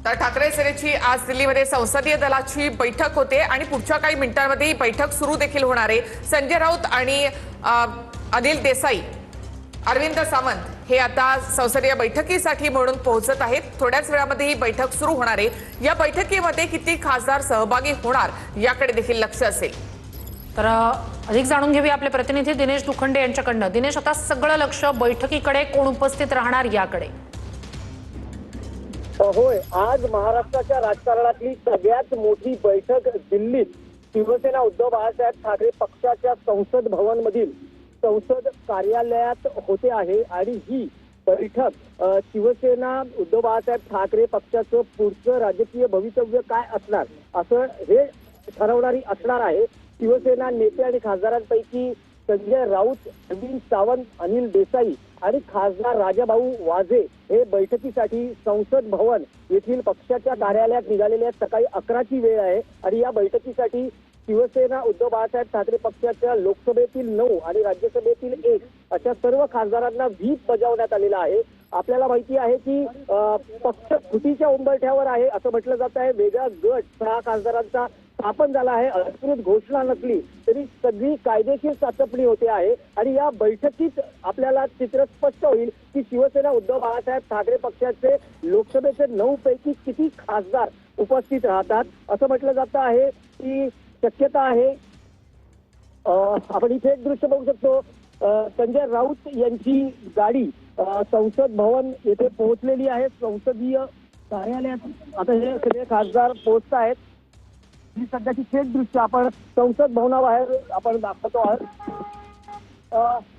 तर ठाकरे सेनेची आज दिल्लीमध्ये संसदीय दलाची बैठक होते आणि पुढच्या काही मिनिटांमध्ये ही बैठक सुरू देखील होणार आहे। संजय राऊत आणि अनिल देसाई, अरविंद सावंत हे आता संसदीय बैठकीसाठी म्हणून पोहोचत आहेत। थोड्याच वेळामध्ये ही बैठक सुरू होणार आहे। या बैठकीमध्ये किती खासदार सहभागी होणार याकडे देखील लक्ष असेल। तर अधिक जाणून घेऊया आपले प्रतिनिधी दिनेश दुखंडे यांच्याकडनं। दिनेश, आता सगळं लक्ष बैठकीकडे, कोण उपस्थित राहणार याकडे। होय, आज महाराष्ट्राच्या राजकारणातली सगळ्यात मोठी बैठक दिल्लीत शिवसेना उद्धव बाळासाहेब ठाकरे पक्षाच्या संसद भवन मधील संसद कार्यालयात होते आहे आणि ही बैठक शिवसेना उद्धव बाळासाहेब ठाकरे पक्षाचं पुढचं राजकीय भवितव्य काय असणार असं हे ठरवणारी असणार आहे। शिवसेना नेते आणि खासदारांपैकी संजय राऊत, अरविंद सावंत, अनिल देसाई आणि खासदार राजाभाऊ वाजे हे बैठकीसाठी संसद भवन येथील पक्षाच्या कार्यालयात निघालेले आहेत। सकाळी 11ची वेळ आहे आणि या बैठकीसाठी शिवसेना उद्धव बाळासाहेब ठाकरे पक्षाच्या लोकसभेतील 9 आणि राज्यसभेतील 1 अशा सर्व खासदारांना व्हीप बजावण्यात आलेला आहे। आपल्याला माहिती आहे की पक्ष फुटीच्या उंबरठ्यावर आहे असं म्हटलं जात आहे। वेगळा गट 6 खासदारांचा स्थापन झाला आहे। अधिकृत घोषणा नसली तरी सगळी कायदेशीर चाचपणी होते आहे आणि या बैठकीत आपल्याला चित्र स्पष्ट होईल की शिवसेना उद्धव बाळासाहेब ठाकरे पक्षाचे लोकसभेचे 9 पैकी किती खासदार उपस्थित राहतात। असं म्हटलं जात आहे की शक्यता आहे, आपण इथे एक दृश्य बघू शकतो, संजय राऊत यांची गाडी संसद भवन येथे पोहोचलेली आहे। संसदीय कार्यालयात आता हे सगळे खासदार पोहोचत आहेत। ही सध्याची थेट दृश्य आपण संसद भवनाबाहेर आपण दाखवतो आहोत।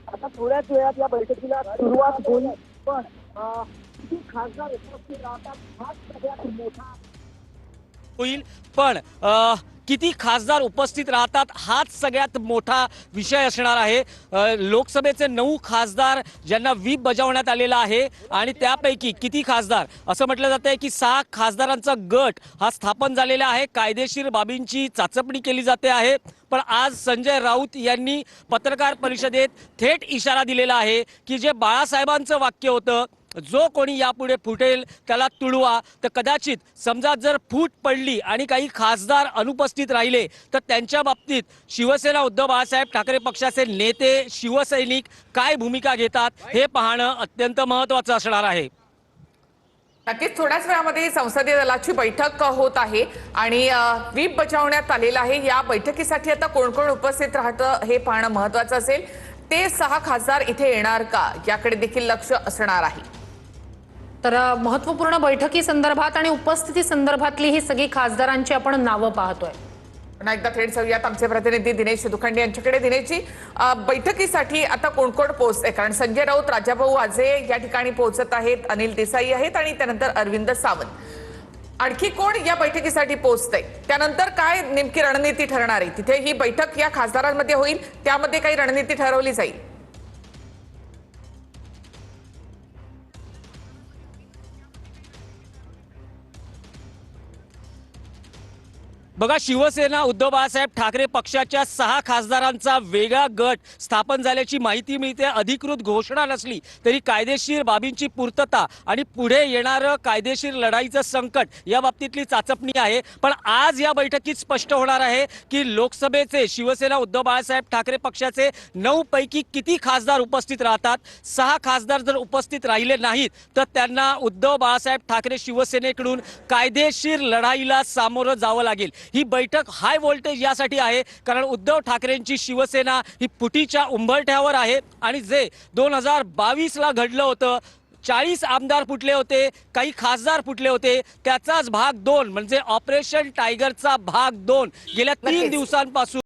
आता थोड्याच वेळात या बैठकीला सुरुवात होईल, पण किती खासदार उपस्थित राहतात हाच सगळ्यात मोठा होईल। पण किती खासदार उपस्थित राहतात हाच सगळ्यात मोठा विषय असणार आहे। लोकसभेचे 9 खासदार ज्यांना व्हीप बजावण्यात आलेला आहे आणि त्यापैकी किती खासदार, असं म्हटलं जात आहे की 6 खासदारांचा गट हा स्थापन झालेला आहे। कायदेशीर बाबींची चाचपणी केली जाते आहे। पण आज संजय राऊत यांनी पत्रकार परिषदेत थेट इशारा दिलेला आहे की जे बाळासाहेबांचं वाक्य होतं, जो कोणी यापुढे फुटेल त्याला तुडवा, तर कदाचित समजा जर फूट पडली आणि काही खासदार अनुपस्थित राहिले तर त्यांच्या बाबतीत शिवसेना उद्धव बाळासाहेब ठाकरे पक्षाचे नेते, शिवसैनिक काय भूमिका घेतात हे पाहणं अत्यंत महत्त्वाचं असणार आहे। नक्कीच थोड्याच वेळामध्ये संसदीय दलाची बैठक होत आहे आणि व्हीप बजावण्यात आलेला आहे। या बैठकीसाठी आता कोण कोण उपस्थित राहतं हे पाहणं महत्त्वाचं असेल। ते 6 खासदार इथे येणार का याकडे देखील लक्ष असणार आहे। तर महत्त्वपूर्ण बैठकी संदर्भात आणि उपस्थिती संदर्भातली ही सगळी खासदारांची आपण नावं पाहतोय। पुन्हा एकदा थेट जाऊयात आमचे प्रतिनिधी दिनेश दुखंडे यांच्याकडे। दिनेशजी, बैठकीसाठी आता कोण कोण पोहोचते? कारण संजय राऊत, राजाभाऊ वाजे या ठिकाणी पोहोचत आहेत, अनिल देसाई आहेत आणि त्यानंतर अरविंद सावंत। आणखी कोण या बैठकीसाठी पोहोचतंय? त्यानंतर काय नेमकी रणनीती ठरणार आहे? तिथे ही बैठक या खासदारांमध्ये होईल, त्यामध्ये काही रणनीती ठरवली जाईल? बघा, शिवसेना उद्धव बाळासाहेब ठाकरे पक्षाच्या 6 खासदारांचा वेगळा गट स्थापन झाल्याची माहिती मिळते। अधिकृत घोषणा नसली तरी कायदेशीर बाबींची पूर्तता आणि पुढे येणारं कायदेशीर लढाईचं संकट या बाबतीतली चाचपणी आहे। पण आज या बैठकीत स्पष्ट होणार आहे की लोकसभेचे शिवसेना उद्धव बाळासाहेब ठाकरे पक्षाचे 9 पैकी किती खासदार उपस्थित राहतात। 6 खासदार जर उपस्थित राहिले नाहीत तर त्यांना उद्धव बाळासाहेब ठाकरे शिवसेनेकडून कायदेशीर लढाईला सामोरं जावं लागेल। ही बैठक हाय व्होल्टेज यासाठी आहे कारण उद्धव ठाकरेंची शिवसेना ही फुटीच्या उंबरठ्यावर आहे आणि जे 2022ला घडलं होतं, 40 आमदार फुटले होते, काही खासदार फुटले होते, त्याचाच भाग 2 म्हणजे ऑपरेशन टायगरचा भाग 2 गेल्या 3 दिवसांपासून